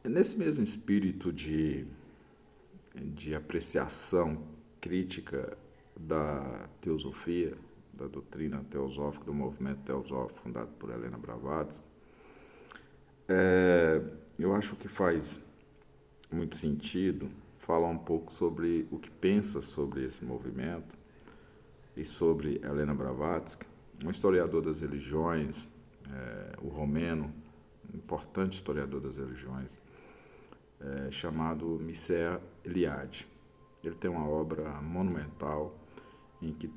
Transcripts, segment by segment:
Nesse mesmo espírito de apreciação crítica da teosofia, da doutrina teosófica, do movimento teosófico fundado por Helena Blavatsky, eu acho que faz muito sentido falar um pouco sobre o que pensa sobre esse movimento e sobre Helena Blavatsky, um historiador das religiões, o romeno, um importante historiador das religiões, chamado Mircea Eliade. Ele tem uma obra monumental em que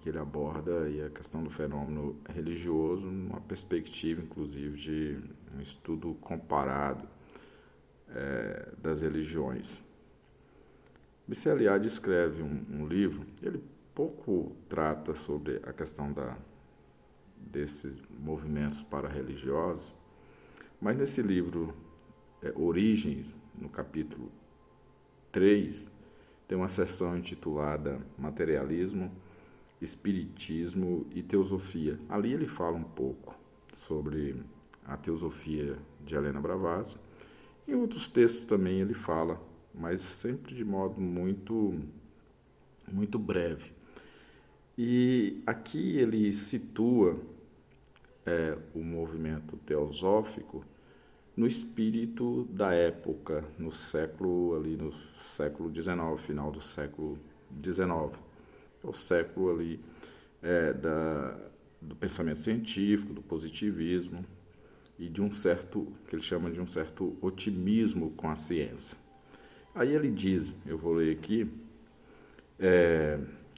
ele aborda a questão do fenômeno religioso numa perspectiva, inclusive, de um estudo comparado das religiões. Mircea Eliade escreve um livro, ele pouco trata sobre a questão desses movimentos para-religiosos, mas nesse livro, Origens, no capítulo 3, tem uma seção intitulada Materialismo, Espiritismo e Teosofia. Ali ele fala um pouco sobre a teosofia de Helena Blavatsky. Em outros textos também ele fala, mas sempre de modo muito breve. E aqui ele situa o movimento teosófico no espírito da época, no século XIX, final do século XIX. É o século ali do pensamento científico, do positivismo e de um certo, que ele chama de um certo otimismo com a ciência. Aí ele diz, eu vou ler aqui,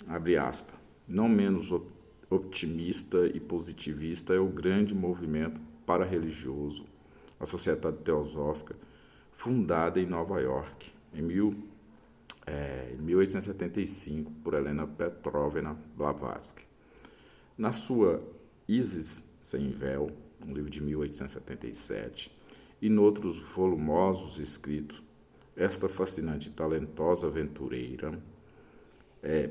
abre aspas, não menos otimista e positivista é o grande movimento para-religioso, a Sociedade Teosófica, fundada em Nova York, em 1875, por Helena Petrovna Blavatsky. Na sua Isis sem véu, um livro de 1877, e noutros volumosos escritos, esta fascinante e talentosa aventureira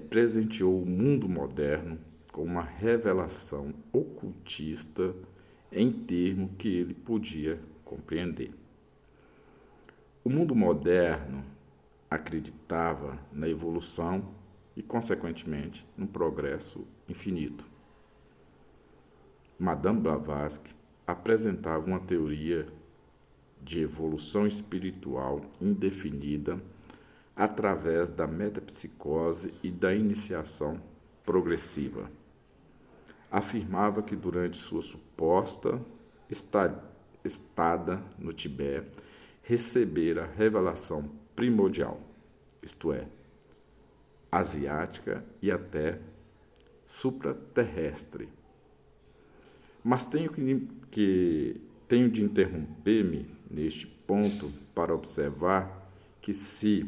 presenteou o mundo moderno com uma revelação ocultista em termo que ele podia compreender. O mundo moderno acreditava na evolução e, consequentemente, no progresso infinito. Madame Blavatsky apresentava uma teoria de evolução espiritual indefinida através da metapsicose e da iniciação progressiva. Afirmava que durante sua suposta estada no Tibete, recebera revelação primordial, isto é, asiática e até supraterrestre. Mas tenho de interromper-me neste ponto para observar que se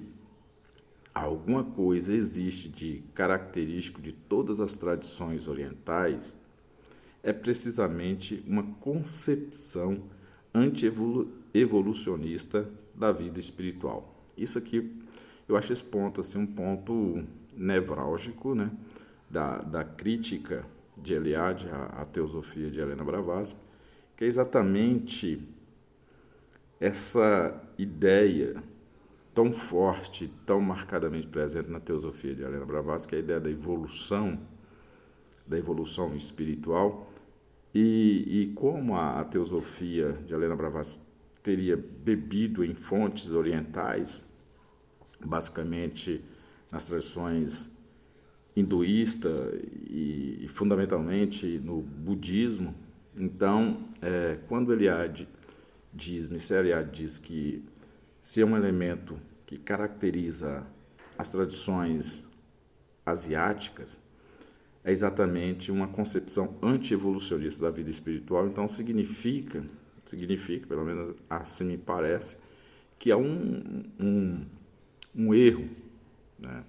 alguma coisa existe de característico de todas as tradições orientais, é precisamente uma concepção anti-evolucionista da vida espiritual. Isso aqui, eu acho esse ponto assim, um ponto nevrálgico, né, da crítica de Eliade à teosofia de Helena Blavatsky, que é exatamente essa ideia tão forte, tão marcadamente presente na teosofia de Helena Blavatsky, que é a ideia da evolução espiritual, e como a teosofia de Helena Blavatsky teria bebido em fontes orientais, basicamente nas tradições hinduísta e fundamentalmente no budismo. Então, quando Mircea Eliade diz que se é um elemento que caracteriza as tradições asiáticas, é exatamente uma concepção anti-evolucionista da vida espiritual. Então significa, pelo menos assim me parece, que há um erro, né?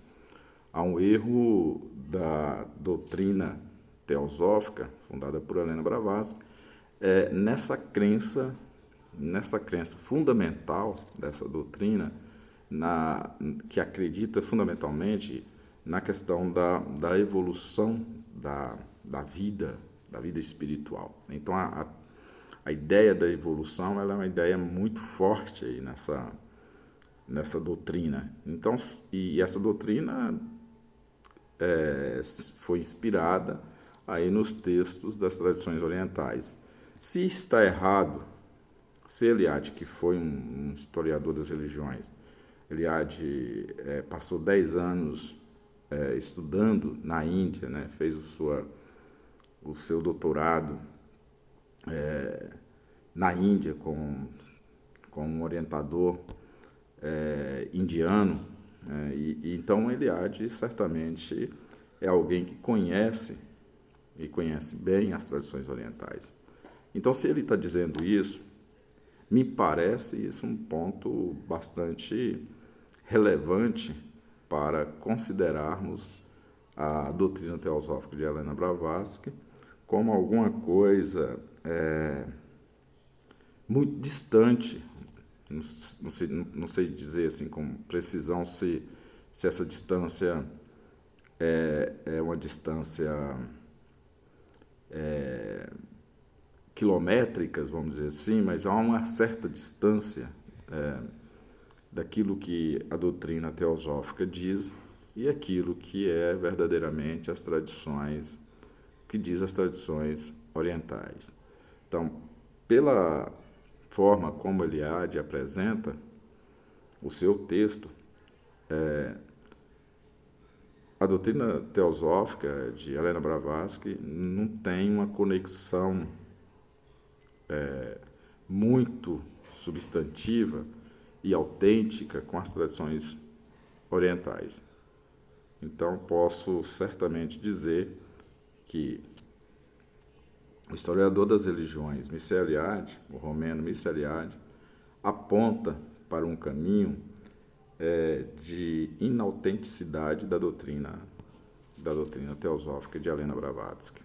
Há um erro da doutrina teosófica, fundada por Helena Blavatsky, nessa crença fundamental dessa doutrina, que acredita fundamentalmente na questão da evolução da vida espiritual. Então, a ideia da evolução ela é uma ideia muito forte aí nessa doutrina. Então, e essa doutrina foi inspirada aí nos textos das tradições orientais. Se está errado, se Eliade, que foi um historiador das religiões, Eliade passou 10 anos estudando na Índia, né, fez o seu doutorado na Índia com um orientador indiano, e então Eliade certamente é alguém que conhece e conhece bem as tradições orientais. Então, se ele está dizendo isso, me parece isso um ponto bastante relevante para considerarmos a doutrina teosófica de Helena Blavatsky como alguma coisa muito distante. Não sei dizer assim com precisão se essa distância é uma distância quilométricas, vamos dizer assim, mas há uma certa distância daquilo que a doutrina teosófica diz e aquilo que é verdadeiramente as tradições, que diz as tradições orientais. Então, pela forma como Eliade apresenta o seu texto, a doutrina teosófica de Helena Blavatsky não tem uma conexão muito substantiva e autêntica com as tradições orientais. Então, posso certamente dizer que o historiador das religiões, Mircea Eliade, o romeno Mircea Eliade, aponta para um caminho de inautenticidade da doutrina teosófica de Helena Blavatsky.